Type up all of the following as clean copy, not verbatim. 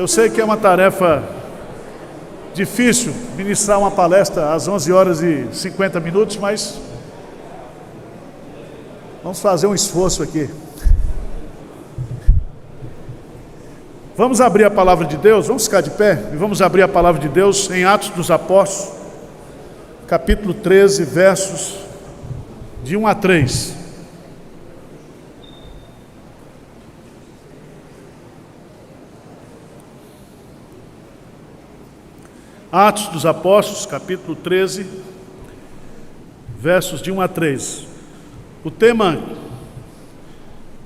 Eu sei que é uma tarefa difícil ministrar uma palestra às 11 horas e 50 minutos, mas vamos fazer um esforço aqui. Vamos abrir a palavra de Deus, vamos ficar de pé e vamos abrir a palavra de Deus em Atos dos Apóstolos, capítulo 13, versos de 1 a 3. Atos dos Apóstolos, capítulo 13, versos de 1 a 3. O tema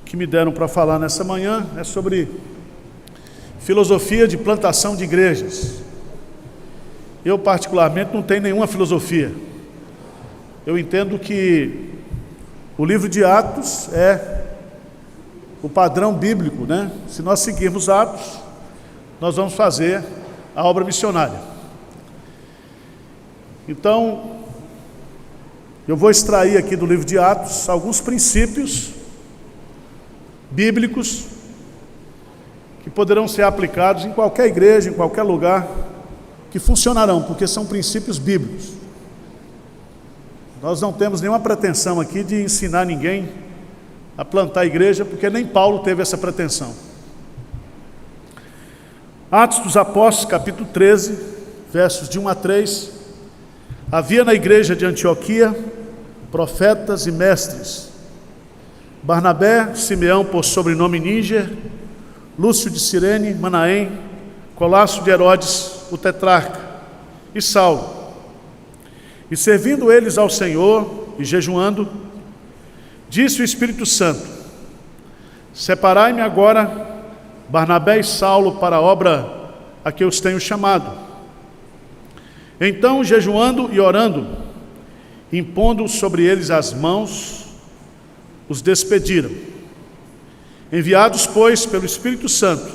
que me deram para falar nessa manhã é sobre filosofia de plantação de igrejas. Eu, particularmente, não tenho nenhuma filosofia. Eu entendo que o livro de Atos é o padrão bíblico, né? Se nós seguirmos Atos, nós vamos fazer a obra missionária. Então, eu vou extrair aqui do livro de Atos alguns princípios bíblicos que poderão ser aplicados em qualquer igreja, em qualquer lugar, que funcionarão, porque são princípios bíblicos. Nós não temos nenhuma pretensão aqui de ensinar ninguém a plantar a igreja, porque nem Paulo teve essa pretensão. Atos dos Apóstolos, capítulo 13, versos de 1 a 3. Havia na igreja de Antioquia profetas e mestres: Barnabé, Simeão por sobrenome Níger, Lúcio de Cirene, Manaém, Colasso de Herodes, o tetrarca, e Saulo. E servindo eles ao Senhor e jejuando, disse o Espírito Santo: Separai-me agora Barnabé e Saulo para a obra a que os tenho chamado. Então, jejuando e orando, impondo sobre eles as mãos, os despediram. Enviados, pois, pelo Espírito Santo,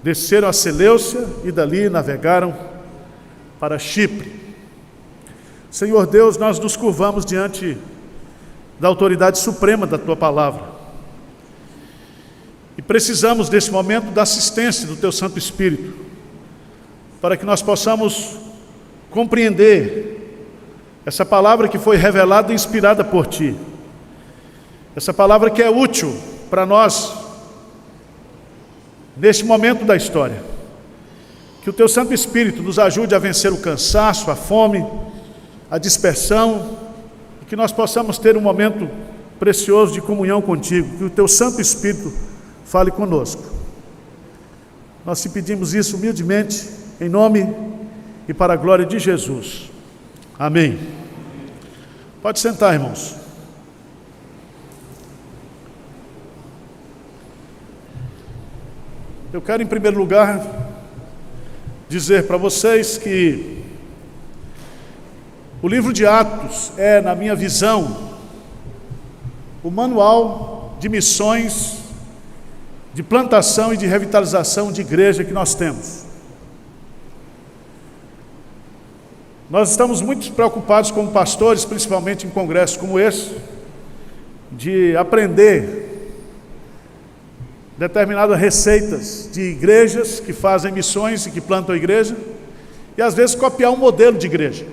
desceram a Seleucia e dali navegaram para Chipre. Senhor Deus, nós nos curvamos diante da autoridade suprema da Tua Palavra. E precisamos, nesse momento, da assistência do Teu Santo Espírito, para que nós possamos compreender essa palavra que foi revelada e inspirada por Ti. Essa palavra que é útil para nós neste momento da história. Que o Teu Santo Espírito nos ajude a vencer o cansaço, a fome, a dispersão, e que nós possamos ter um momento precioso de comunhão contigo. Que o Teu Santo Espírito fale conosco. Nós te pedimos isso humildemente, em nome e para a glória de Jesus. Amém. Pode sentar, irmãos. Eu quero, em primeiro lugar, dizer para vocês que o livro de Atos é, na minha visão, o manual de missões, de plantação e de revitalização de igreja que nós temos. Nós estamos muito preocupados como pastores, principalmente em congressos como esse, de aprender determinadas receitas de igrejas que fazem missões e que plantam a igreja, e às vezes copiar um modelo de igreja,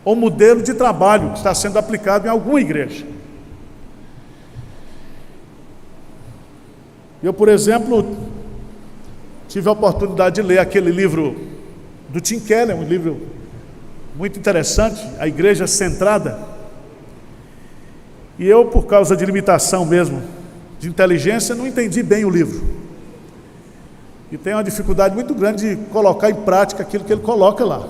ou um modelo de trabalho que está sendo aplicado em alguma igreja. Eu, por exemplo, tive a oportunidade de ler aquele livro do Tim Keller, um livro muito interessante, A Igreja Centrada. E eu, por causa de limitação mesmo, de inteligência, não entendi bem o livro. E tenho uma dificuldade muito grande de colocar em prática aquilo que ele coloca lá.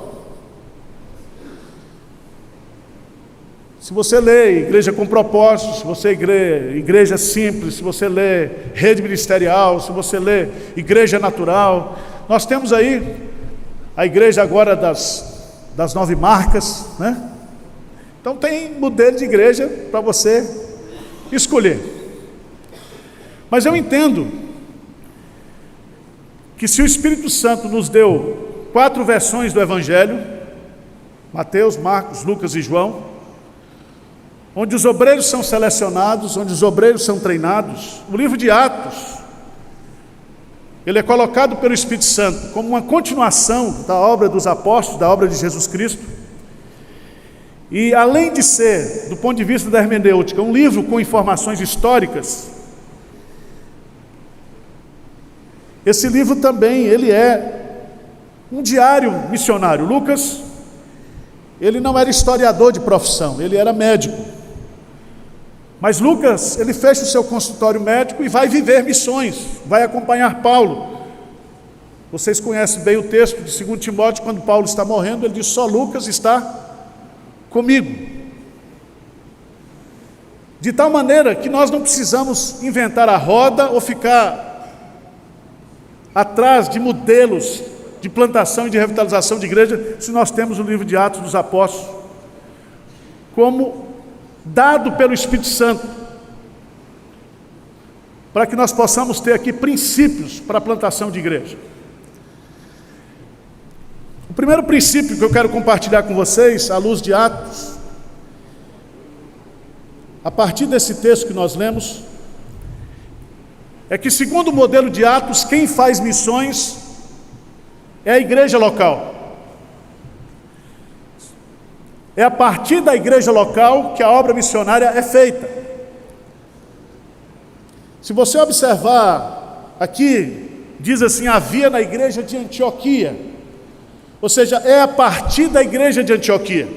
Se você lê Igreja com Propósito, se você lê Igreja Simples, se você lê Rede Ministerial, se você lê Igreja Natural, nós temos aí a igreja agora das 9 marcas, né? Então tem modelo de igreja para você escolher. Mas eu entendo que se o Espírito Santo nos deu 4 versões do Evangelho, Mateus, Marcos, Lucas e João, onde os obreiros são selecionados, onde os obreiros são treinados, o livro de Atos ele é colocado pelo Espírito Santo como uma continuação da obra dos apóstolos, da obra de Jesus Cristo. E além de ser, do ponto de vista da hermenêutica, um livro com informações históricas, esse livro também, ele é um diário missionário. Lucas, ele não era historiador de profissão, ele era médico. Mas Lucas, ele fecha o seu consultório médico e vai viver missões, vai acompanhar Paulo. Vocês conhecem bem o texto de 2 Timóteo, quando Paulo está morrendo, ele diz: só Lucas está comigo. De tal maneira que nós não precisamos inventar a roda ou ficar atrás de modelos de plantação e de revitalização de igreja, se nós temos o livro de Atos dos Apóstolos como dado pelo Espírito Santo, para que nós possamos ter aqui princípios para a plantação de igreja. O primeiro princípio que eu quero compartilhar com vocês, à luz de Atos, a partir desse texto que nós lemos, é que, segundo o modelo de Atos, quem faz missões é a igreja local. É a partir da igreja local que a obra missionária é feita. Se você observar aqui, diz assim: havia na igreja de Antioquia. Ou seja, é a partir da igreja de Antioquia.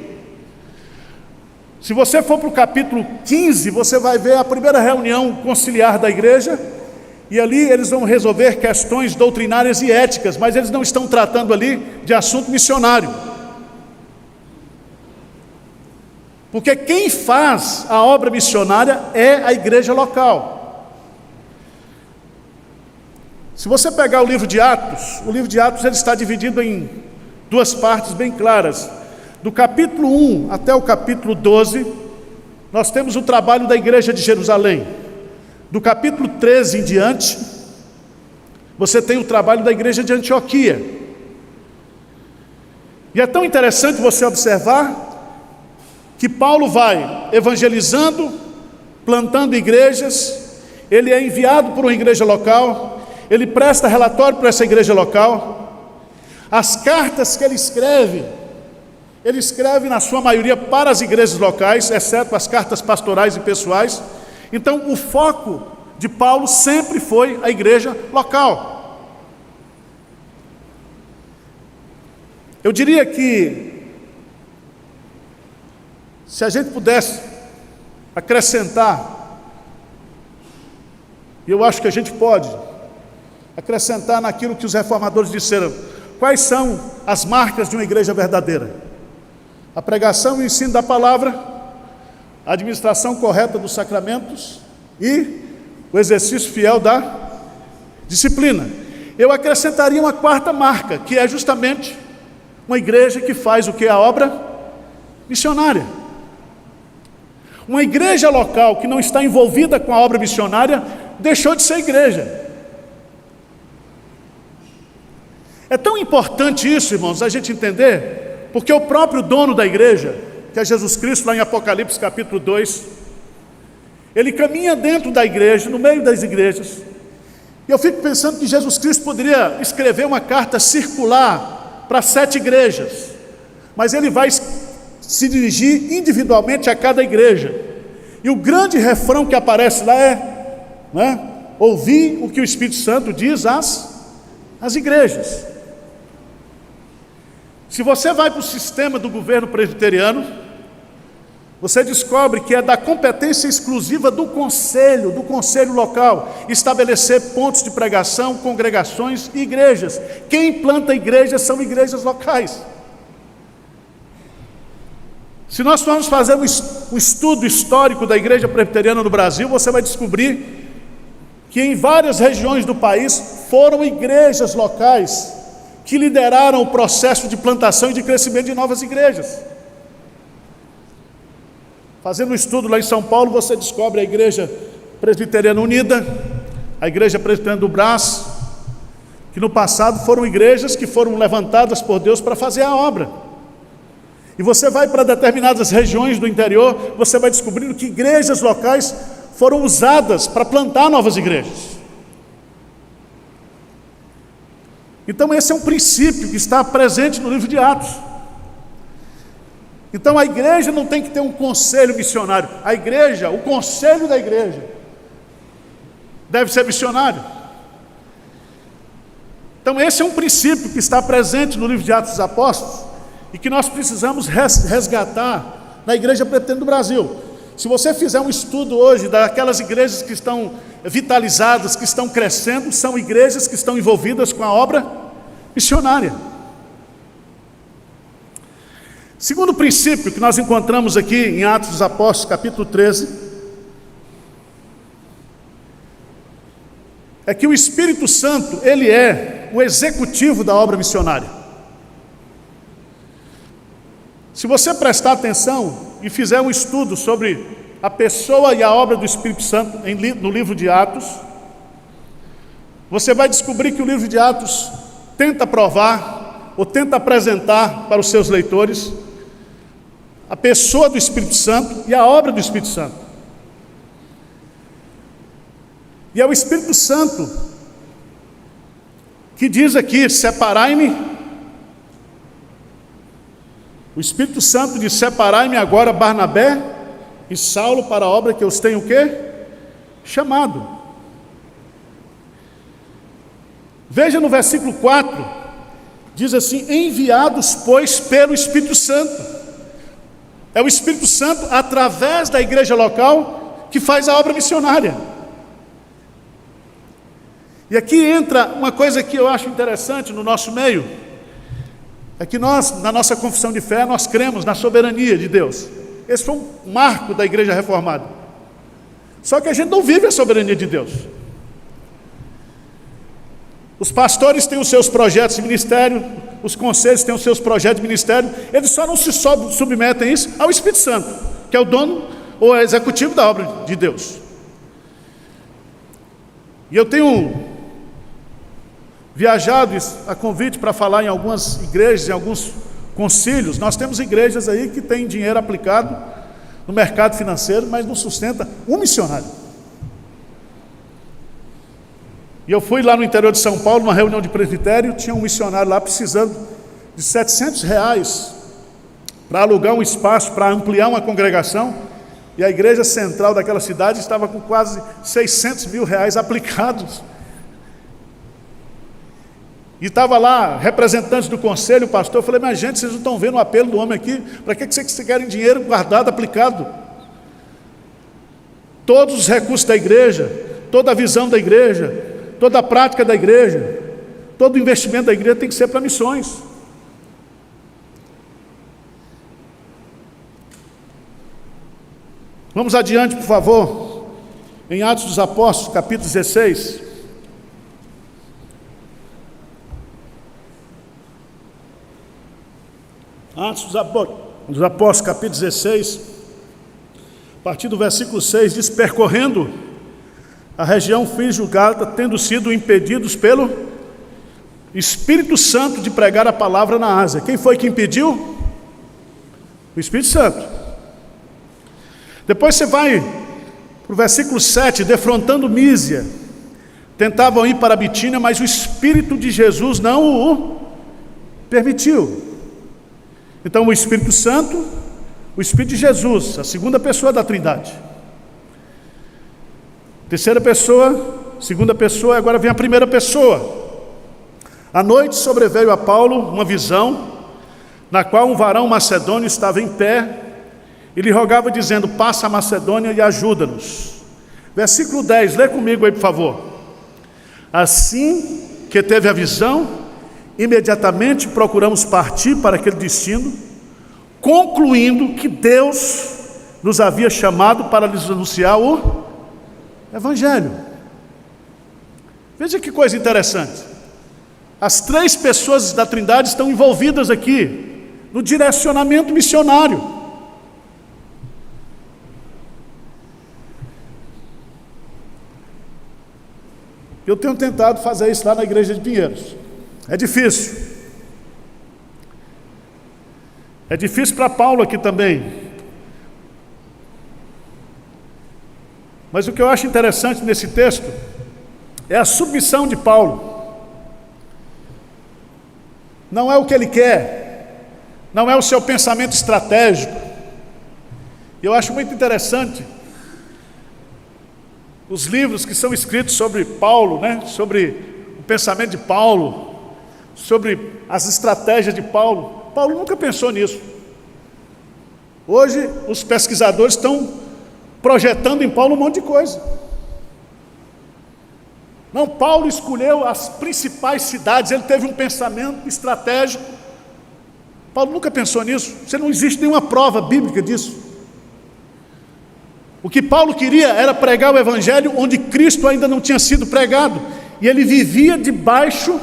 Se você for para o capítulo 15, você vai ver a primeira reunião conciliar da igreja, e ali eles vão resolver questões doutrinárias e éticas, mas eles não estão tratando ali de assunto missionário. Porque quem faz a obra missionária é a igreja local. Se você pegar o livro de Atos ele está dividido em duas partes bem claras. Do capítulo 1 até o capítulo 12, nós temos o trabalho da igreja de Jerusalém. Do capítulo 13 em diante, você tem o trabalho da igreja de Antioquia. E é tão interessante você observar que Paulo vai evangelizando, plantando igrejas, ele é enviado por uma igreja local, ele presta relatório para essa igreja local. As cartas que ele escreve na sua maioria para as igrejas locais, exceto as cartas pastorais e pessoais. Então o foco de Paulo sempre foi a igreja local. Eu diria que, se a gente pudesse acrescentar, e eu acho que a gente pode acrescentar naquilo que os reformadores disseram, quais são as marcas de uma igreja verdadeira? A pregação e o ensino da palavra, a administração correta dos sacramentos e o exercício fiel da disciplina. Eu acrescentaria uma quarta marca, que é justamente uma igreja que faz o que? A obra missionária. Uma igreja local que não está envolvida com a obra missionária deixou de ser igreja. É tão importante isso, irmãos, a gente entender, porque o próprio dono da igreja, que é Jesus Cristo, lá em Apocalipse capítulo 2, ele caminha dentro da igreja, no meio das igrejas, e eu fico pensando que Jesus Cristo poderia escrever uma carta circular para 7 igrejas, mas ele vai se dirigir individualmente a cada igreja, e o grande refrão que aparece lá é, ouvir o que o Espírito Santo diz às igrejas. Se você vai para o sistema do governo presbiteriano, você descobre que é da competência exclusiva do conselho local, estabelecer pontos de pregação, congregações e igrejas. Quem planta igrejas são igrejas locais. Se nós formos fazer um estudo histórico da igreja presbiteriana no Brasil, você vai descobrir que em várias regiões do país foram igrejas locais que lideraram o processo de plantação e de crescimento de novas igrejas. Fazendo um estudo lá em São Paulo, você descobre a Igreja Presbiteriana Unida, a Igreja Presbiteriana do Brás, que no passado foram igrejas que foram levantadas por Deus para fazer a obra. E você vai para determinadas regiões do interior, você vai descobrindo que igrejas locais foram usadas para plantar novas igrejas. Então esse é um princípio que está presente no livro de Atos. Então a igreja não tem que ter um conselho missionário. A igreja, o conselho da igreja, deve ser missionário. Então esse é um princípio que está presente no livro de Atos dos Apóstolos e que nós precisamos resgatar na Igreja Presbiteriana do Brasil. Se você fizer um estudo hoje daquelas igrejas que estão vitalizadas, que estão crescendo, são igrejas que estão envolvidas com a obra missionária. Segundo princípio que nós encontramos aqui em Atos dos Apóstolos, capítulo 13, é que o Espírito Santo, ele é o executivo da obra missionária. Se você prestar atenção e fizer um estudo sobre a pessoa e a obra do Espírito Santo no livro de Atos, você vai descobrir que o livro de Atos tenta provar ou tenta apresentar para os seus leitores a pessoa do Espírito Santo e a obra do Espírito Santo. E é o Espírito Santo que diz aqui: separai-me. O Espírito Santo diz: separai-me agora Barnabé e Saulo para a obra que eu os tenho o quê? Chamado. Veja no versículo 4, diz assim: enviados, pois, pelo Espírito Santo. É o Espírito Santo, através da igreja local, que faz a obra missionária. E aqui entra uma coisa que eu acho interessante no nosso meio, é que nós, na nossa confissão de fé, nós cremos na soberania de Deus. Esse foi um marco da igreja reformada. Só que a gente não vive a soberania de Deus. Os pastores têm os seus projetos de ministério, os conselhos têm os seus projetos de ministério, eles só não se submetem isso ao Espírito Santo, que é o dono ou executivo da obra de Deus. E eu tenho viajado a convite para falar em algumas igrejas, em alguns concílios. Nós temos igrejas aí que têm dinheiro aplicado no mercado financeiro, mas não sustenta um missionário. E eu fui lá no interior de São Paulo, numa reunião de presbitério, tinha um missionário lá precisando de R$700 para alugar um espaço, para ampliar uma congregação, e a igreja central daquela cidade estava com quase R$600 mil aplicados. E estava lá representantes do conselho, o pastor. Eu falei: mas gente, vocês não estão vendo o apelo do homem aqui? Para que vocês querem dinheiro guardado, aplicado? Todos os recursos da igreja, toda a visão da igreja, toda a prática da igreja, todo o investimento da igreja tem que ser para missões. Vamos adiante, por favor, em Atos dos Apóstolos, capítulo 16. Atos dos Apóstolos, capítulo 16, a partir do versículo 6, diz: percorrendo a região Frígio-Gálata, tendo sido impedidos pelo Espírito Santo de pregar a palavra na Ásia. Quem foi que impediu? O Espírito Santo. Depois você vai para o versículo 7, defrontando Mísia, tentavam ir para a Bitínia, mas o Espírito de Jesus não o permitiu. Então o Espírito Santo, o Espírito de Jesus, a segunda pessoa da Trindade. Terceira pessoa, segunda pessoa, agora vem a primeira pessoa. À noite sobreveio a Paulo uma visão, na qual um varão macedônio estava em pé e lhe rogava dizendo: passa a Macedônia e ajuda-nos. Versículo 10, lê comigo aí, por favor. Assim que teve a visão, imediatamente procuramos partir para aquele destino, concluindo que Deus nos havia chamado para lhes anunciar o Evangelho. Veja que coisa interessante. As três pessoas da Trindade estão envolvidas aqui no direcionamento missionário. Eu tenho tentado fazer isso lá na igreja de Pinheiros. É difícil. É difícil para Paulo aqui também. Mas o que eu acho interessante nesse texto é a submissão de Paulo. não é o que ele quer, não é o seu pensamento estratégico. Eu acho muito interessante os livros que são escritos sobre Paulo, né? Sobre o pensamento de Paulo, sobre as estratégias de Paulo. Paulo nunca pensou nisso. Hoje os pesquisadores estão projetando em Paulo um monte de coisa. Não, Paulo escolheu as principais cidades, ele teve um pensamento estratégico. Paulo nunca pensou nisso. Não existe nenhuma prova bíblica disso. O que Paulo queria era pregar o evangelho onde Cristo ainda não tinha sido pregado, e ele vivia debaixo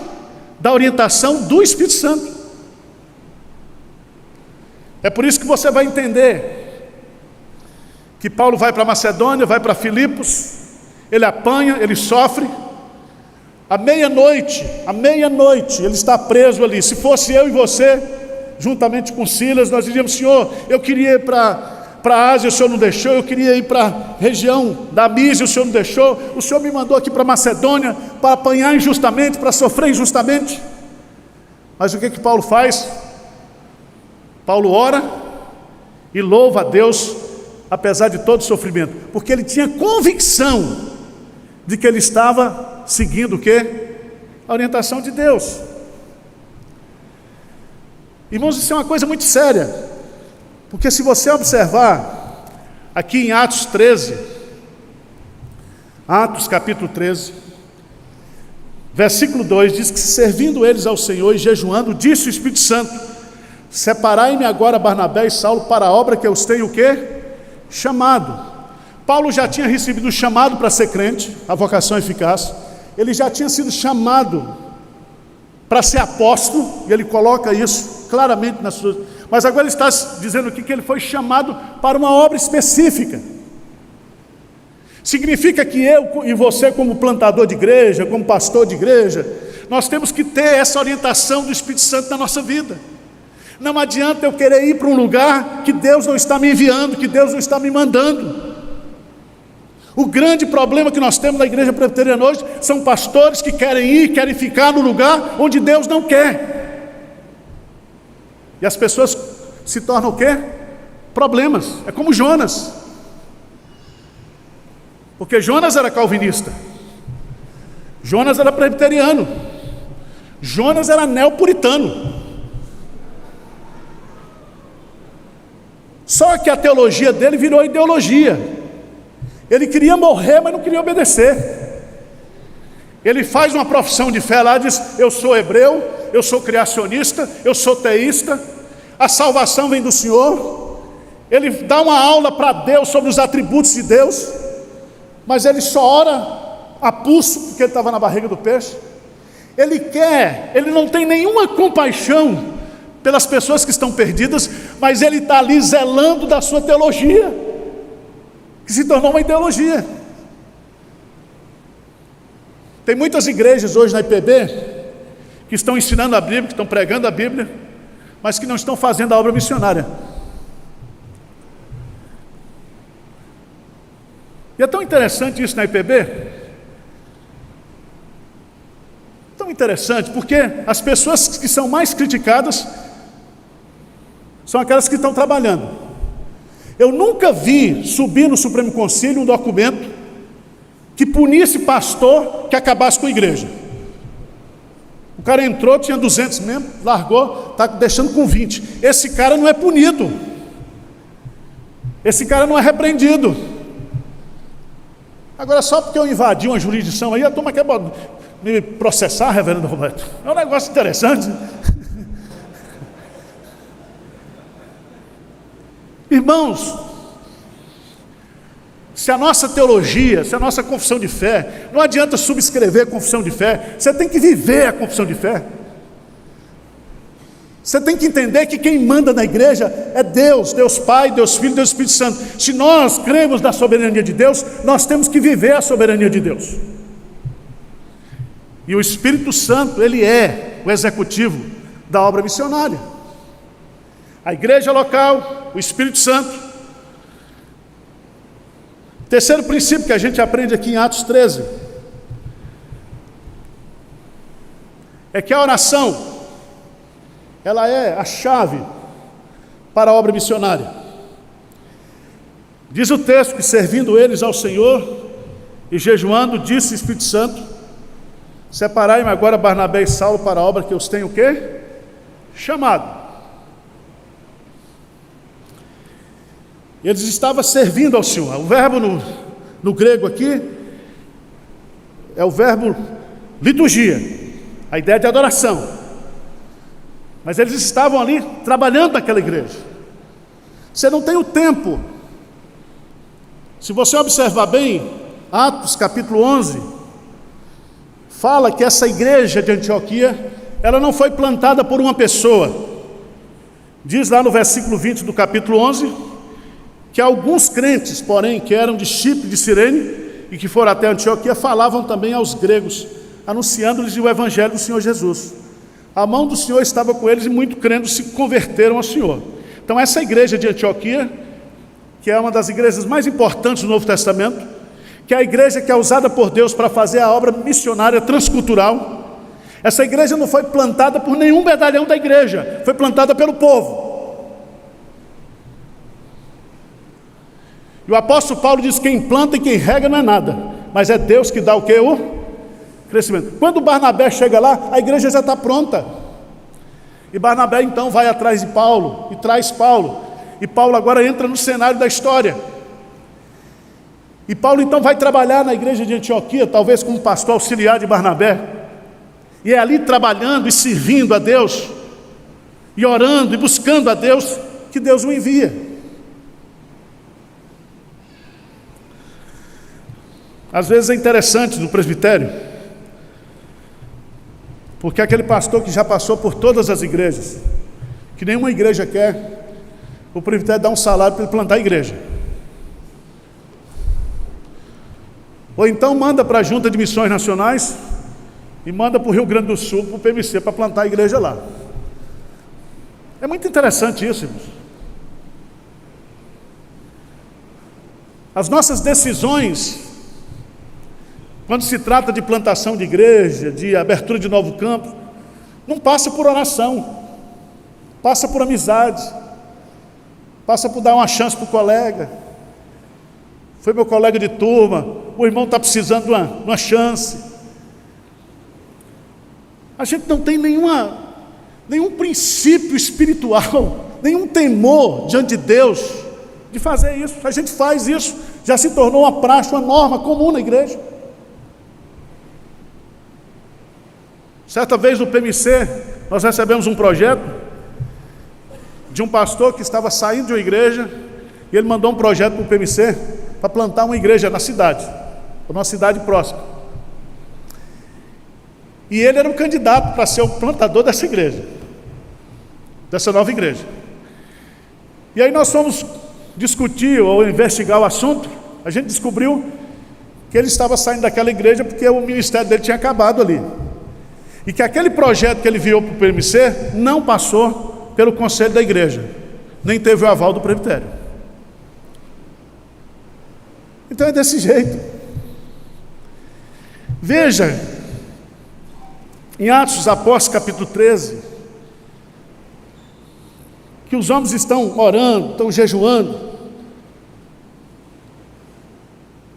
da orientação do Espírito Santo. É por isso que você vai entender que Paulo vai para Macedônia, vai para Filipos, ele apanha, ele sofre. À meia-noite, ele está preso ali. Se fosse eu e você, juntamente com Silas, nós diríamos: Senhor, eu queria ir para a Ásia, o Senhor não deixou. Eu queria ir para a região da Mísia, o Senhor não deixou. O Senhor me mandou aqui para Macedônia para apanhar injustamente, para sofrer injustamente. Mas o que Paulo faz? Paulo ora e louva a Deus, apesar de todo o sofrimento, porque ele tinha convicção de que ele estava seguindo o quê? A orientação de Deus. Irmãos, isso é uma coisa muito séria, porque se você observar aqui em Atos 13, Atos capítulo 13, versículo 2, diz que servindo eles ao Senhor e jejuando, disse o Espírito Santo: separai-me agora Barnabé e Saulo para a obra que eu os tenho o quê? Chamado. Paulo já tinha recebido o chamado para ser crente, a vocação eficaz. Ele já tinha sido chamado para ser apóstolo, e ele coloca isso claramente nas suas... Mas agora ele está dizendo aqui que ele foi chamado para uma obra específica. Significa que eu e você, como plantador de igreja, como pastor de igreja, nós temos que ter essa orientação do Espírito Santo na nossa vida. Não adianta eu querer ir para um lugar que Deus não está me enviando, que Deus não está me mandando. O grande problema que nós temos na igreja presbiteriana hoje são pastores que querem ir, querem ficar no lugar onde Deus não quer. E as pessoas se tornam o quê? Problemas. É como Jonas. Porque Jonas era calvinista, Jonas era presbiteriano, Jonas era neopuritano. Só que a teologia dele virou ideologia. Ele queria morrer, mas não queria obedecer. Ele faz uma profissão de fé lá, diz: eu sou hebreu, eu sou criacionista, eu sou teísta, a salvação vem do Senhor. Ele dá uma aula para Deus sobre os atributos de Deus, mas ele só ora a pulso, porque ele estava na barriga do peixe. Ele não tem nenhuma compaixão pelas pessoas que estão perdidas, mas ele está ali zelando da sua teologia, que se tornou uma ideologia. Tem muitas igrejas hoje na IPB que estão ensinando a Bíblia, que estão pregando a Bíblia, mas que não estão fazendo a obra missionária. E é tão interessante isso na IPB, tão interessante, porque as pessoas que são mais criticadas são aquelas que estão trabalhando. Eu nunca vi subir no Supremo Conselho um documento que punisse pastor que acabasse com a igreja. O cara entrou, tinha 200 membros, largou, está deixando com 20. Esse cara não é punido, esse cara não é repreendido. Agora, só porque eu invadi uma jurisdição aí, a turma quer me processar, reverendo Roberto. É um negócio interessante. Irmãos, se a nossa teologia, se a nossa confissão de fé, não adianta subscrever a confissão de fé, você tem que viver a confissão de fé. Você tem que entender que quem manda na igreja é Deus, Deus Pai, Deus Filho, Deus Espírito Santo. Se nós cremos na soberania de Deus, nós temos que viver a soberania de Deus. E o Espírito Santo, ele é o executivo da obra missionária. A igreja local, o Espírito Santo. Terceiro princípio que a gente aprende aqui em Atos 13 é que a oração ela é a chave para a obra missionária. Diz o texto que, servindo eles ao Senhor e jejuando, disse o Espírito Santo: separai-me agora Barnabé e Saulo para a obra que eu os tenho o quê? Chamado. Eles estavam servindo ao Senhor. O verbo no grego aqui é o verbo liturgia, a ideia de adoração. Mas eles estavam ali trabalhando naquela igreja. Você não tem o tempo. Se você observar bem, Atos capítulo 11, fala que essa igreja de Antioquia, ela não foi plantada por uma pessoa. Diz lá no versículo 20 do capítulo 11, que alguns crentes, porém, que eram de Chipre, de Cirene, e que foram até Antioquia, falavam também aos gregos, anunciando-lhes o evangelho do Senhor Jesus. A mão do Senhor estava com eles e muitos crentes se converteram ao Senhor. Então essa igreja de Antioquia, que é uma das igrejas mais importantes do Novo Testamento, que é a igreja que é usada por Deus para fazer a obra missionária transcultural, essa igreja não foi plantada por nenhum medalhão da igreja, foi plantada pelo povo. E o apóstolo Paulo diz: quem planta e quem rega não é nada, mas é Deus que dá o que? O crescimento. Quando Barnabé chega lá, a igreja já está pronta. E Barnabé então vai atrás de Paulo e traz Paulo. E Paulo agora entra no cenário da história. E Paulo então vai trabalhar na igreja de Antioquia, talvez como pastor auxiliar de Barnabé. E é ali trabalhando e servindo a Deus, e orando e buscando a Deus, que Deus o envia. Às vezes é interessante no presbitério, porque aquele pastor que já passou por todas as igrejas, que nenhuma igreja quer, o presbitério dá um salário para ele plantar a igreja. Ou então manda para a Junta de Missões Nacionais e manda para o Rio Grande do Sul, para o PMC, para plantar a igreja lá. É muito interessante isso, irmãos. As nossas decisões, quando se trata de plantação de igreja, de abertura de novo campo, não passa por oração, passa por amizade, passa por dar uma chance para o colega. Foi meu colega de turma, o irmão está precisando de uma chance. A gente não tem nenhum princípio espiritual, nenhum temor diante de Deus de fazer isso. A gente faz isso, já se tornou uma praxe, uma norma comum na igreja. Certa vez no PMC, nós recebemos um projeto de um pastor que estava saindo de uma igreja, e ele mandou um projeto para o PMC para plantar uma igreja na cidade, uma cidade próxima. E ele era um candidato para ser o plantador dessa igreja, dessa nova igreja. E aí nós fomos discutir ou investigar o assunto. A gente descobriu que ele estava saindo daquela igreja porque o ministério dele tinha acabado ali, e que aquele projeto que ele enviou para o PMC não passou pelo conselho da igreja, nem teve o aval do presbitério. Então é desse jeito. Veja, em Atos dos Apóstolos capítulo 13, que os homens estão orando, estão jejuando,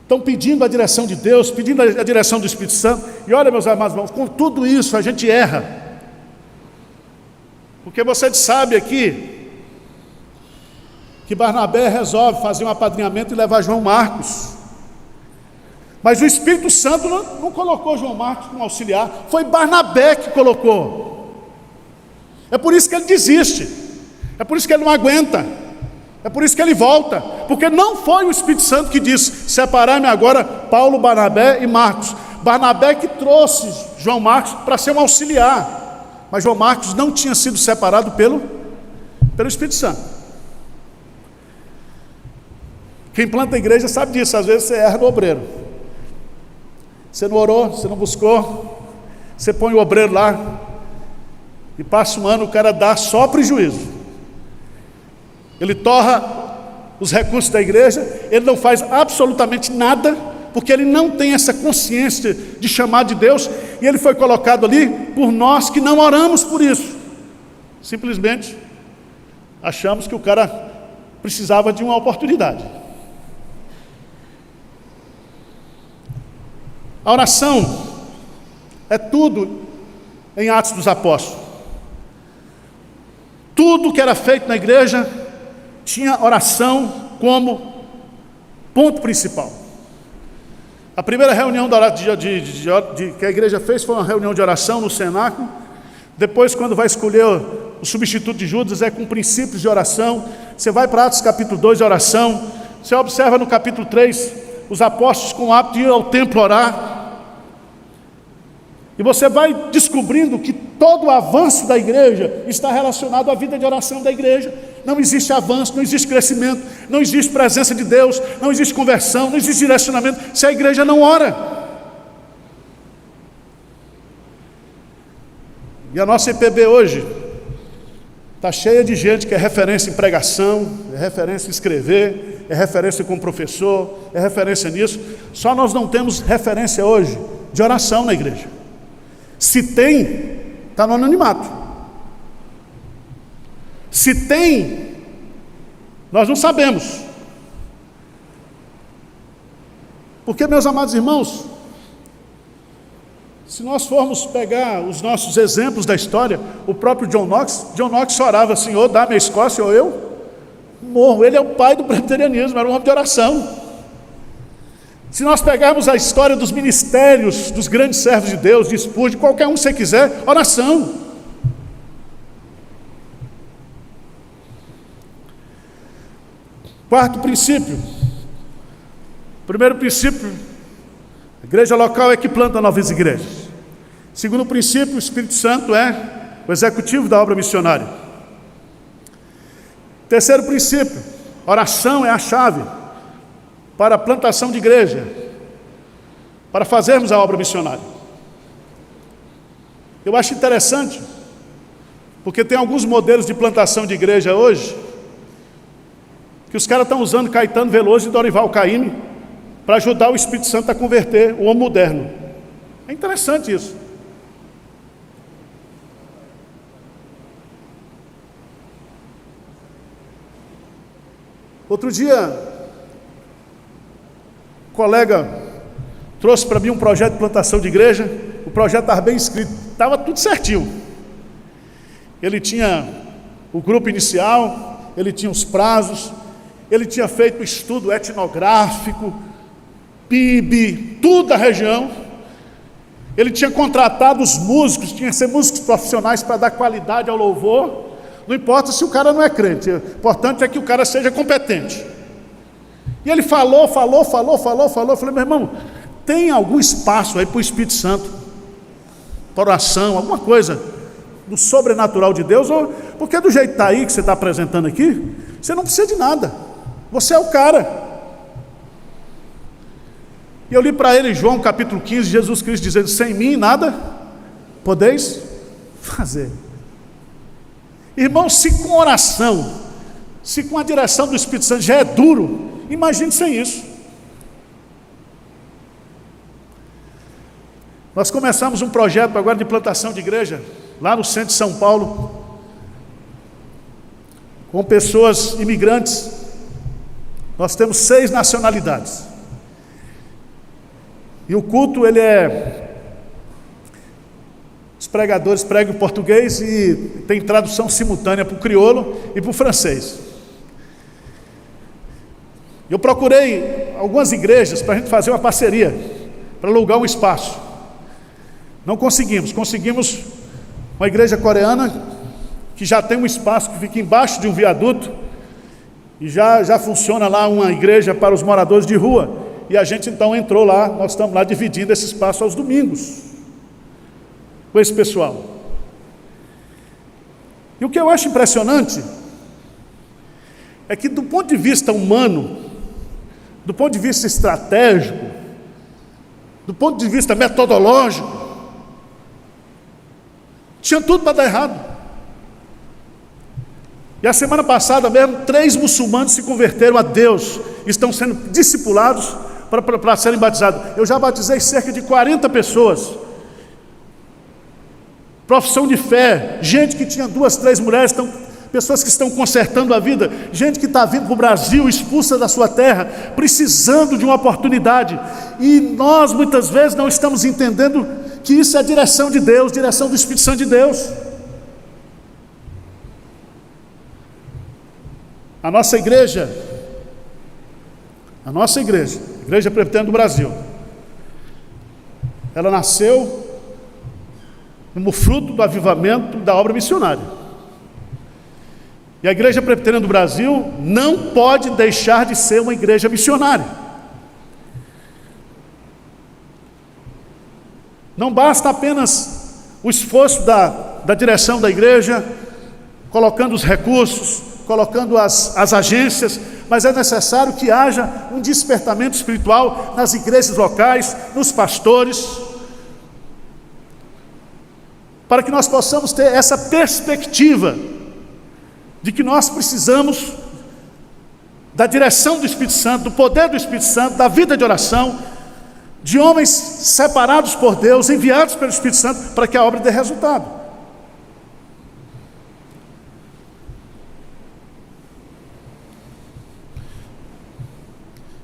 estão pedindo a direção de Deus, pedindo a direção do Espírito Santo. E olha, meus amados irmãos, com tudo isso a gente erra, porque você sabe aqui que Barnabé resolve fazer um apadrinhamento e levar João Marcos, mas o Espírito Santo não colocou João Marcos como auxiliar, foi Barnabé que colocou. É por isso que ele desiste, é por isso que ele não aguenta, é por isso que ele volta, porque não foi o Espírito Santo que disse: separai-me agora Paulo, Barnabé e Marcos. Barnabé que trouxe João Marcos para ser um auxiliar, mas João Marcos não tinha sido separado pelo Espírito Santo. Quem planta a igreja sabe disso. Às vezes você erra no obreiro, você não orou, você não buscou, você põe o obreiro lá e passa um ano, o cara dá só prejuízo. Ele torra os recursos da igreja, ele não faz absolutamente nada, porque ele não tem essa consciência de chamar de Deus, e ele foi colocado ali por nós que não oramos por isso. Simplesmente achamos que o cara precisava de uma oportunidade. A oração é tudo em Atos dos Apóstolos. Tudo que era feito na igreja tinha oração como ponto principal. A primeira reunião que a igreja fez foi uma reunião de oração no cenáculo. Depois, quando vai escolher o substituto de Judas, é com princípios de oração. Você vai para Atos capítulo 2, de oração. Você observa no capítulo 3, os apóstolos com o hábito de ir ao templo orar. E você vai descobrindo que todo o avanço da igreja está relacionado à vida de oração da igreja. Não existe avanço, não existe crescimento, não existe presença de Deus, não existe conversão, não existe direcionamento, se a igreja não ora. E a nossa IPB hoje está cheia de gente que é referência em pregação, é referência em escrever, é referência como professor, é referência nisso. Só nós não temos referência hoje de oração na igreja. Se tem, está no anonimato. Se tem, nós não sabemos. Porque, meus amados irmãos, se nós formos pegar os nossos exemplos da história, o próprio John Knox orava assim: ou dá-me a Escócia ou eu morro. Ele é o pai do presbiterianismo, era um homem de oração. Se nós pegarmos a história dos ministérios, dos grandes servos de Deus, de Spurgeon, qualquer um que você quiser, oração. Quarto princípio. Primeiro princípio, a igreja local é que planta novas igrejas. Segundo princípio, o Espírito Santo é o executivo da obra missionária. Terceiro princípio, oração é a chave para a plantação de igreja, para fazermos a obra missionária. Eu acho interessante, porque tem alguns modelos de plantação de igreja hoje, que os caras estão usando Caetano Veloso e Dorival Caymmi para ajudar o Espírito Santo a converter o homem moderno. É interessante isso. Outro dia, um colega trouxe para mim um projeto de plantação de igreja. O projeto estava bem escrito, estava tudo certinho. Ele tinha o grupo inicial, ele tinha os prazos, ele tinha feito o estudo etnográfico, PIB, tudo da região. Ele tinha contratado os músicos, tinha que ser músicos profissionais para dar qualidade ao louvor. Não importa se o cara não é crente, o importante é que o cara seja competente. E ele falou. Eu falei: meu irmão, tem algum espaço aí para o Espírito Santo, para oração, alguma coisa do sobrenatural de Deus? Porque do jeito que está aí, que você está apresentando aqui, você não precisa de nada, você é o cara. E eu li para ele João capítulo 15, Jesus Cristo dizendo: sem mim nada podeis fazer. Irmão, se com oração, se com a direção do Espírito Santo já é duro, imagine sem isso. Nós começamos um projeto agora de plantação de igreja, lá no centro de São Paulo, com pessoas imigrantes. Nós temos 6 nacionalidades. E o culto, os pregadores pregam em português e tem tradução simultânea para o crioulo e para o francês. Eu procurei algumas igrejas para a gente fazer uma parceria, para alugar um espaço. Não conseguimos. Conseguimos uma igreja coreana, que já tem um espaço que fica embaixo de um viaduto, e já funciona lá uma igreja para os moradores de rua. E a gente então entrou lá, nós estamos lá dividindo esse espaço aos domingos, com esse pessoal. E o que eu acho impressionante, é que do ponto de vista humano, do ponto de vista estratégico, do ponto de vista metodológico, tinha tudo para dar errado. E a semana passada mesmo, 3 muçulmanos se converteram a Deus, estão sendo discipulados para serem batizados. Eu já batizei cerca de 40 pessoas. profissão de fé, gente que tinha 2, 3 mulheres, pessoas que estão consertando a vida, gente que está vindo para o Brasil, expulsa da sua terra, precisando de uma oportunidade, e nós muitas vezes não estamos entendendo que isso é a direção de Deus, direção do Espírito Santo de Deus. A nossa igreja, a Igreja Presbiteriana do Brasil, ela nasceu como fruto do avivamento da obra missionária. E a Igreja Presbiteriana do Brasil não pode deixar de ser uma igreja missionária. Não basta apenas o esforço da direção da igreja, colocando os recursos, colocando as agências, mas é necessário que haja um despertamento espiritual nas igrejas locais, nos pastores, para que nós possamos ter essa perspectiva de que nós precisamos da direção do Espírito Santo, do poder do Espírito Santo, da vida de oração, de homens separados por Deus, enviados pelo Espírito Santo, para que a obra dê resultado.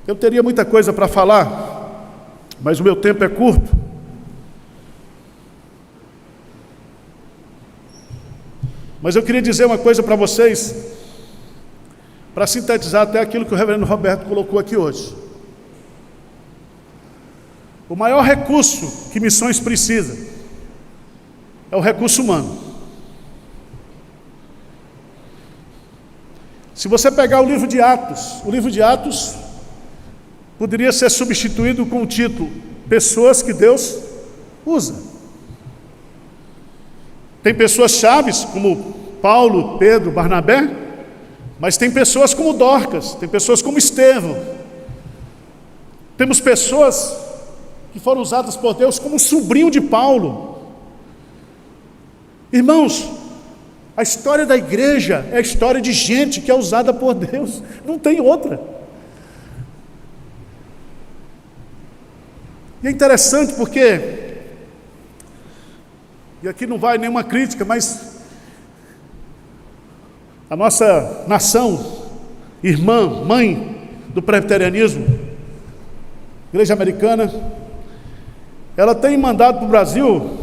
Eu teria muita coisa para falar, mas o meu tempo é curto. Mas eu queria dizer uma coisa para vocês, para sintetizar até aquilo que o reverendo Roberto colocou aqui hoje. O maior recurso que missões precisa é o recurso humano. Se você pegar o livro de Atos poderia ser substituído com o título Pessoas que Deus usa. Tem pessoas chaves como Paulo, Pedro, Barnabé, mas tem pessoas como Dorcas, tem pessoas como Estevão. Temos pessoas que foram usadas por Deus como o sobrinho de Paulo. Irmãos, a história da igreja é a história de gente que é usada por Deus, não tem outra. E é interessante porque, e aqui não vai nenhuma crítica, mas a nossa nação, irmã, mãe do presbiterianismo, Igreja Americana, ela tem mandado para o Brasil,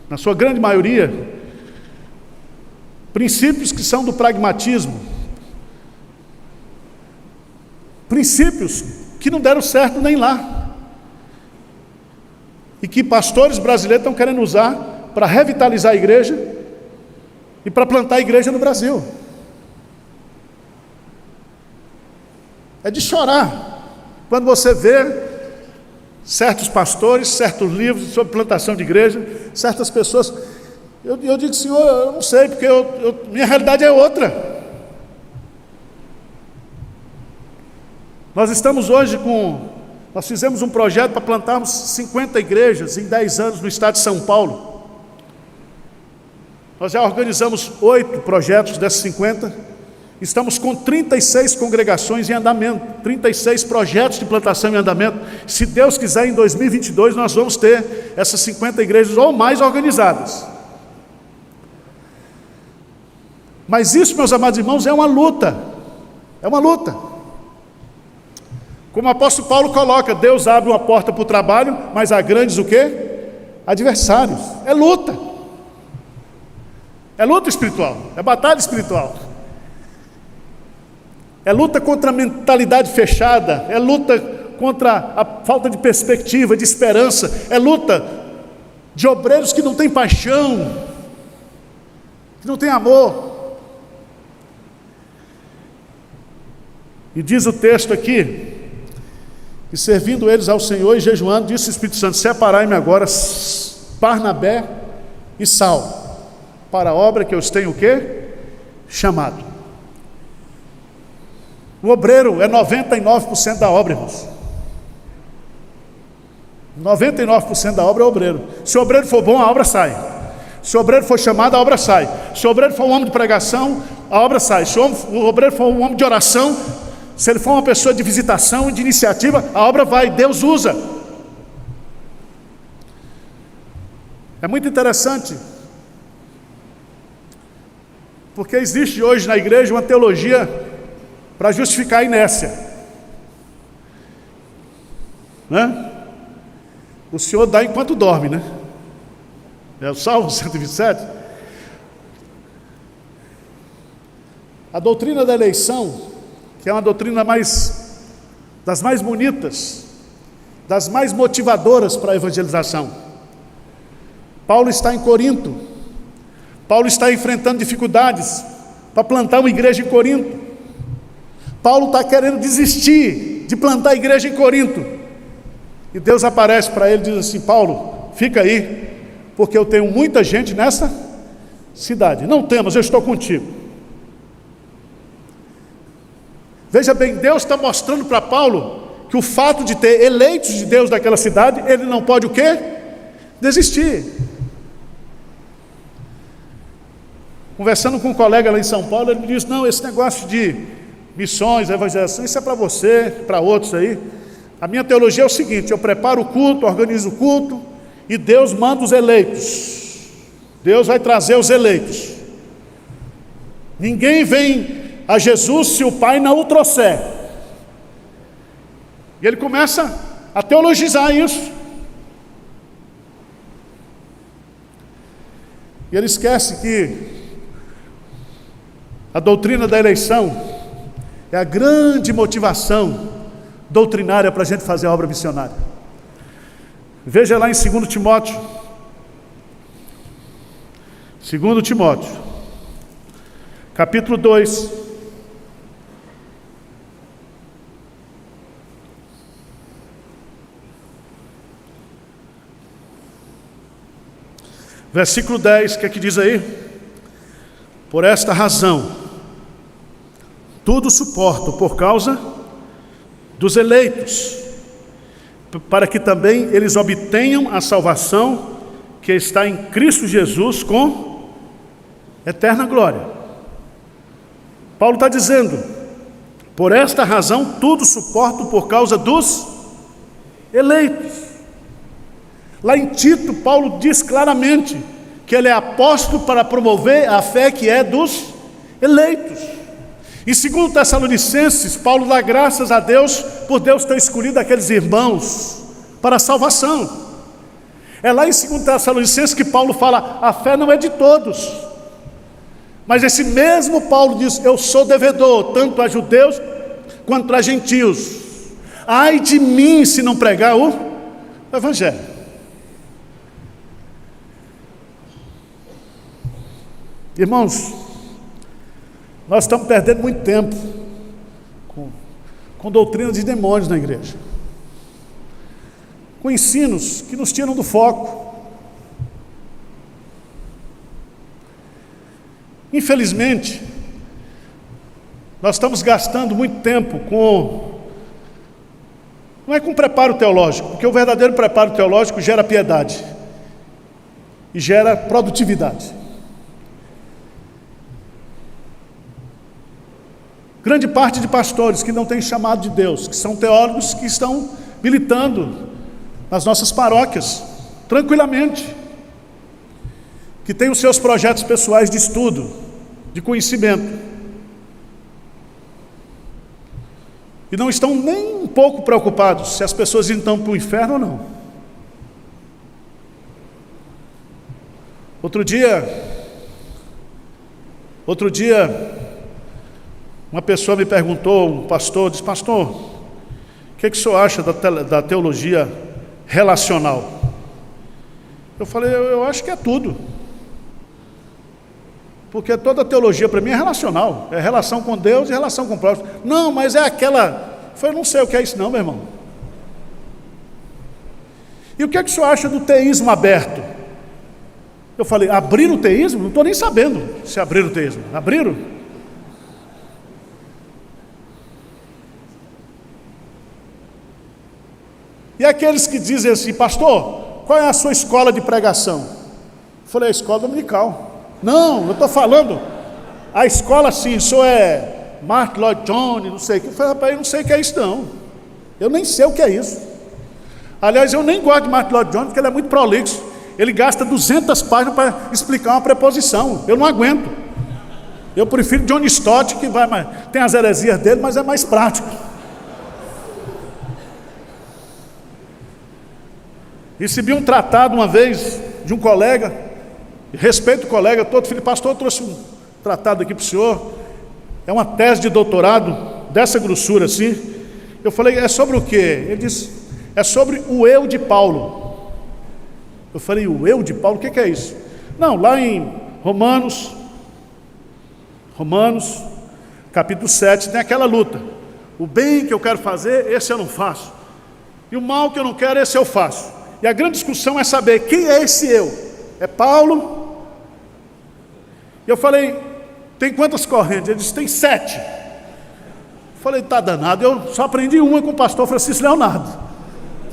na sua grande maioria, princípios que são do pragmatismo, princípios que não deram certo nem lá, e que pastores brasileiros estão querendo usar para revitalizar a igreja e para plantar a igreja no Brasil. É de chorar quando você vê certos pastores, certos livros sobre plantação de igreja, certas pessoas. Eu digo, Senhor, eu não sei, porque minha realidade é outra. Nós fizemos um projeto para plantarmos 50 igrejas em 10 anos no estado de São Paulo. Nós já organizamos 8 projetos desses 50. Estamos com 36 congregações em andamento, 36 projetos de plantação em andamento. Se Deus quiser, em 2022 nós vamos ter essas 50 igrejas ou mais organizadas. Mas isso, meus amados irmãos, é uma luta. É uma luta. Como o apóstolo Paulo coloca, Deus abre uma porta para o trabalho, mas há grandes o quê? Adversários. É luta. É luta espiritual, é batalha espiritual. É luta contra a mentalidade fechada, é luta contra a falta de perspectiva, de esperança, é luta de obreiros que não têm paixão, que não têm amor. E diz o texto aqui, e servindo eles ao Senhor e jejuando, disse o Espírito Santo: separai-me agora Barnabé e Saulo, para a obra que eu os tenho o quê? Chamado. O obreiro é 99% da obra, irmãos. 99% da obra é o obreiro. Se o obreiro for bom, a obra sai. Se o obreiro for chamado, a obra sai. Se o obreiro for um homem de pregação, a obra sai. Se o obreiro for um homem de oração, se ele for uma pessoa de visitação, de iniciativa, a obra vai, Deus usa. É muito interessante Porque existe hoje na igreja uma teologia para justificar a inércia, né? O Senhor dá enquanto dorme, né? É o Salmo 127. A doutrina da eleição, que é uma doutrina das mais bonitas, das mais motivadoras para a evangelização. Paulo está em Corinto, Paulo está enfrentando dificuldades para plantar uma igreja em Corinto. Paulo está querendo desistir de plantar a igreja em Corinto, e Deus aparece para ele e diz assim: Paulo, fica aí, porque eu tenho muita gente nessa cidade. Não temas, eu estou contigo. Veja bem, Deus está mostrando para Paulo que o fato de ter eleitos de Deus daquela cidade, ele não pode o quê? Desistir. Conversando com um colega lá em São Paulo, ele me disse: não, esse negócio de missões, evangelização, isso é para você, para outros aí. A minha teologia é o seguinte: eu preparo o culto, organizo o culto, e Deus manda os eleitos. Deus vai trazer os eleitos. Ninguém vem a Jesus se o Pai não o trouxer. E ele começa a teologizar isso. E ele esquece que a doutrina da eleição é a grande motivação doutrinária para a gente fazer a obra missionária. Veja lá em 2 Timóteo. 2 Timóteo, capítulo 2. Versículo 10, o que é que diz aí? Por esta razão, tudo suporto por causa dos eleitos, para que também eles obtenham a salvação que está em Cristo Jesus com eterna glória. Paulo está dizendo: por esta razão, tudo suporto por causa dos eleitos. Lá em Tito, Paulo diz claramente que ele é apóstolo para promover a fé que é dos eleitos. Em 2 Tessalonicenses, Paulo dá graças a Deus por Deus ter escolhido aqueles irmãos para a salvação. É lá em 2 Tessalonicenses que Paulo fala: a fé não é de todos. Mas esse mesmo Paulo diz: eu sou devedor tanto a judeus quanto a gentios. Ai de mim se não pregar o evangelho. Irmãos, nós estamos perdendo muito tempo com doutrina de demônios na igreja, com ensinos que nos tiram do foco. Infelizmente, nós estamos gastando muito tempo não é com preparo teológico, porque o verdadeiro preparo teológico gera piedade e gera produtividade. Grande parte de pastores que não têm chamado de Deus, que são teólogos, que estão militando nas nossas paróquias, tranquilamente, que têm os seus projetos pessoais de estudo, de conhecimento, e não estão nem um pouco preocupados se as pessoas estão para o inferno ou não. Outro dia, uma pessoa me perguntou, um pastor, disse: pastor, o que o senhor acha da teologia relacional? Eu falei: eu acho que é tudo. Porque toda teologia para mim é relacional, é relação com Deus e relação com o próximo. Não, mas é aquela... Eu falei: não sei o que é isso não, meu irmão. E o que o senhor acha do teísmo aberto? Eu falei: abrir o teísmo? Não estou nem sabendo se abriram o teísmo. Abriram? E aqueles que dizem assim: pastor, qual é a sua escola de pregação? Eu falei: a escola dominical. Não, eu estou falando a escola assim, o senhor é Martin Lloyd Jones, não sei o que. Eu falei: rapaz, eu não sei o que é isso não. Eu nem sei o que é isso. Aliás, eu nem gosto de Martin Lloyd Jones, porque ele é muito prolixo. Ele gasta 200 páginas para explicar uma preposição. Eu não aguento. Eu prefiro John Stott, que vai mais, tem as heresias dele, mas é mais prático. Recebi um tratado uma vez de um colega, respeito o colega todo, falei, pastor, eu trouxe um tratado aqui para o senhor, é uma tese de doutorado, dessa grossura assim. Eu falei, é sobre o quê? Ele disse, é sobre o eu de Paulo. Eu falei, o eu de Paulo, o que é isso? Não, lá em Romanos, capítulo 7, tem aquela luta. O bem que eu quero fazer, esse eu não faço. E o mal que eu não quero, esse eu faço. E a grande discussão é saber quem é esse eu. É Paulo? E eu falei, tem quantas correntes? Ele disse, tem 7. Eu falei, tá danado. Eu só aprendi uma com o pastor Francisco Leonardo,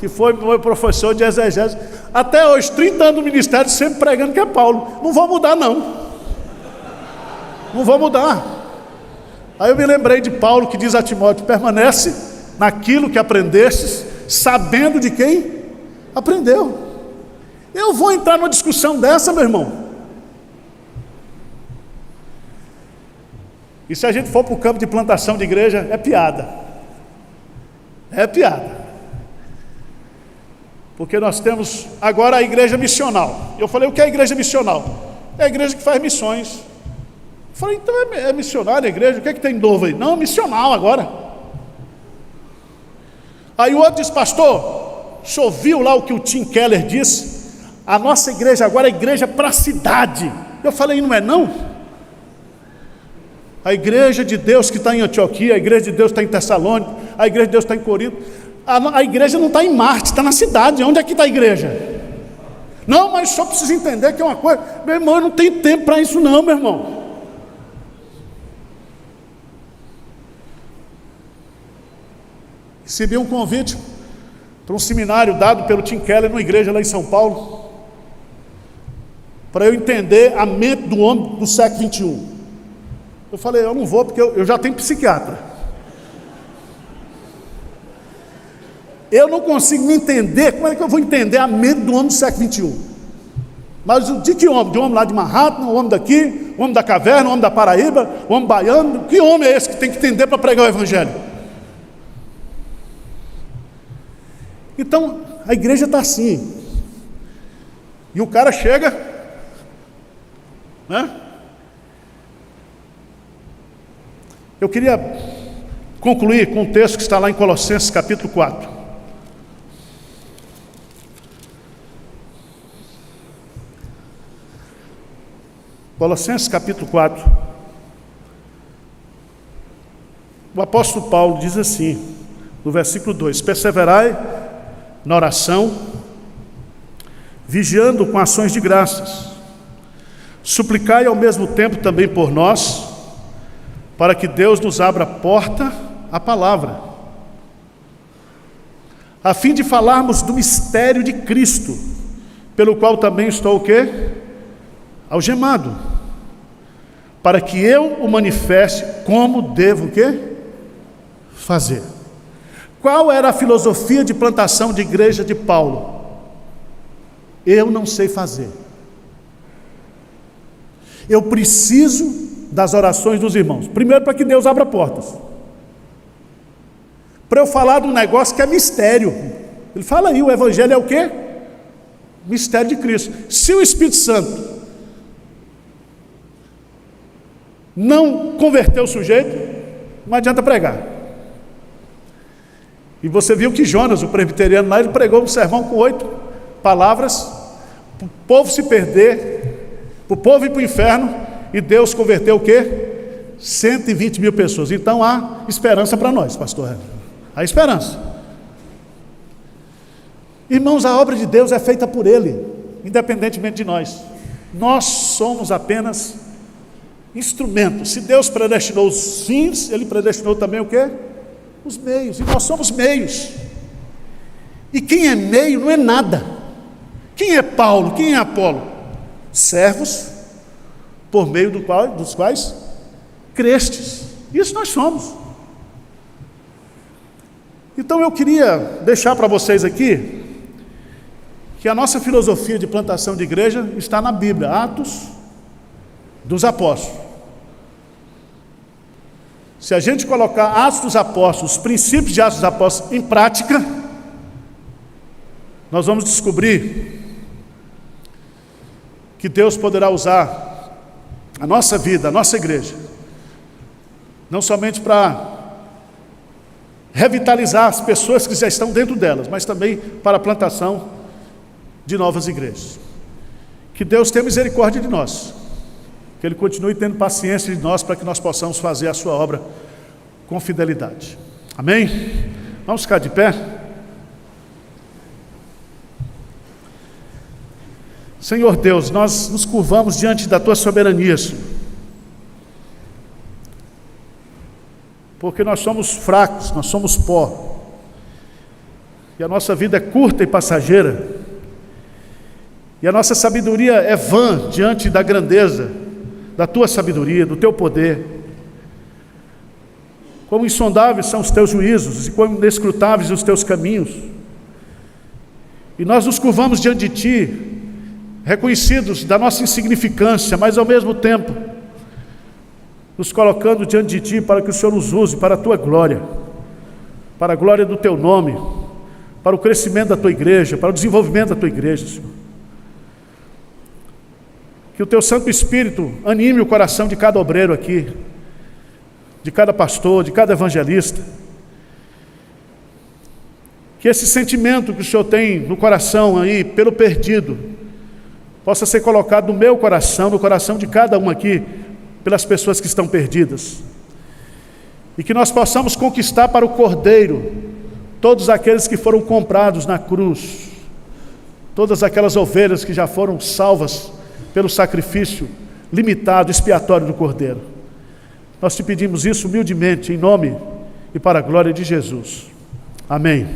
que foi meu professor de exegese. Até hoje, 30 anos no ministério, sempre pregando que é Paulo. Não vou mudar, não. Não vou mudar. Aí eu me lembrei de Paulo, que diz a Timóteo, permanece naquilo que aprendestes, sabendo de quem aprendeu. Eu vou entrar numa discussão dessa, meu irmão? E se a gente for para o campo de plantação de igreja, é piada. É piada. Porque nós temos agora a igreja missional. Eu falei, o que é a igreja missional? É a igreja que faz missões. Eu falei, então é missionária a igreja, o que é que tem de novo aí? Não, missional agora. Aí o outro diz, pastor, o senhor viu lá o que o Tim Keller disse? A nossa igreja agora é igreja para a cidade. Eu falei, não é não? A igreja de Deus que está em Antioquia, a igreja de Deus está em Tessalônica, a igreja de Deus está em Corinto. A igreja não está em Marte, está na cidade. Onde é que está a igreja? Não, mas só precisa entender que é uma coisa. Meu irmão, eu não tenho tempo para isso não, meu irmão. Recebi um convite para um seminário dado pelo Tim Keller numa igreja lá em São Paulo, para eu entender a mente do homem do século XXI. Eu falei, eu não vou porque eu já tenho psiquiatra. Eu não consigo me entender, como é que eu vou entender a mente do homem do século XXI? Mas de que homem? De um homem lá de Manhattan, um homem daqui, um homem da caverna, um homem da Paraíba, um homem baiano? Que homem é esse que tem que entender para pregar o evangelho? Então, a igreja está assim. E o cara chega, né? Eu queria concluir com um texto que está lá em Colossenses capítulo 4. Colossenses capítulo 4. O apóstolo Paulo diz assim, no versículo 2: perseverai na oração, vigiando com ações de graças, suplicai ao mesmo tempo também por nós, para que Deus nos abra a porta à palavra, a fim de falarmos do mistério de Cristo, pelo qual também estou o quê? Algemado, para que eu o manifeste como devo o quê? Fazer. Qual era a filosofia de plantação de igreja de Paulo? Eu não sei fazer. Eu preciso das orações dos irmãos. Primeiro, para que Deus abra portas. Para eu falar de um negócio que é mistério. Ele fala aí, o evangelho é o quê? Mistério de Cristo. Se o Espírito Santo não converter o sujeito, não adianta pregar. E você viu que Jonas, o presbiteriano lá, ele pregou um sermão com 8 palavras, para o povo se perder, para o povo ir para o inferno, e Deus converteu o quê? 120 mil pessoas. Então há esperança para nós, pastor. Há esperança. Irmãos, a obra de Deus é feita por Ele, independentemente de nós. Nós somos apenas instrumentos. Se Deus predestinou os fins, Ele predestinou também o quê? Os meios. E nós somos meios. E quem é meio não é nada. Quem é Paulo? Quem é Apolo? Servos por meio dos quais crestes. Isso nós somos. Então eu queria deixar para vocês aqui que a nossa filosofia de plantação de igreja está na Bíblia, Atos dos Apóstolos. Se a gente colocar Atos dos Apóstolos, os princípios de Atos dos Apóstolos em prática, nós vamos descobrir que Deus poderá usar a nossa vida, a nossa igreja, não somente para revitalizar as pessoas que já estão dentro delas, mas também para a plantação de novas igrejas. Que Deus tenha misericórdia de nós, que Ele continue tendo paciência de nós, para que nós possamos fazer a sua obra com fidelidade. Amém? Vamos ficar de pé? Senhor Deus, nós nos curvamos diante da Tua soberania, Senhor, porque nós somos fracos, nós somos pó, e a nossa vida é curta e passageira, e a nossa sabedoria é vã diante da grandeza da Tua sabedoria, do Teu poder. Quão insondáveis são os Teus juízos, e quão inescrutáveis os Teus caminhos, e nós nos curvamos diante de Ti, reconhecidos da nossa insignificância, mas ao mesmo tempo nos colocando diante de Ti, para que o Senhor nos use para a Tua glória, para a glória do Teu nome, para o crescimento da Tua igreja, para o desenvolvimento da Tua igreja, Senhor. Que o Teu Santo Espírito anime o coração de cada obreiro aqui, de cada pastor, de cada evangelista. Que esse sentimento que o Senhor tem no coração aí, pelo perdido, possa ser colocado no meu coração, no coração de cada um aqui, pelas pessoas que estão perdidas. E que nós possamos conquistar para o Cordeiro todos aqueles que foram comprados na cruz, todas aquelas ovelhas que já foram salvas pelo sacrifício limitado, expiatório do Cordeiro. Nós te pedimos isso humildemente, em nome e para a glória de Jesus. Amém.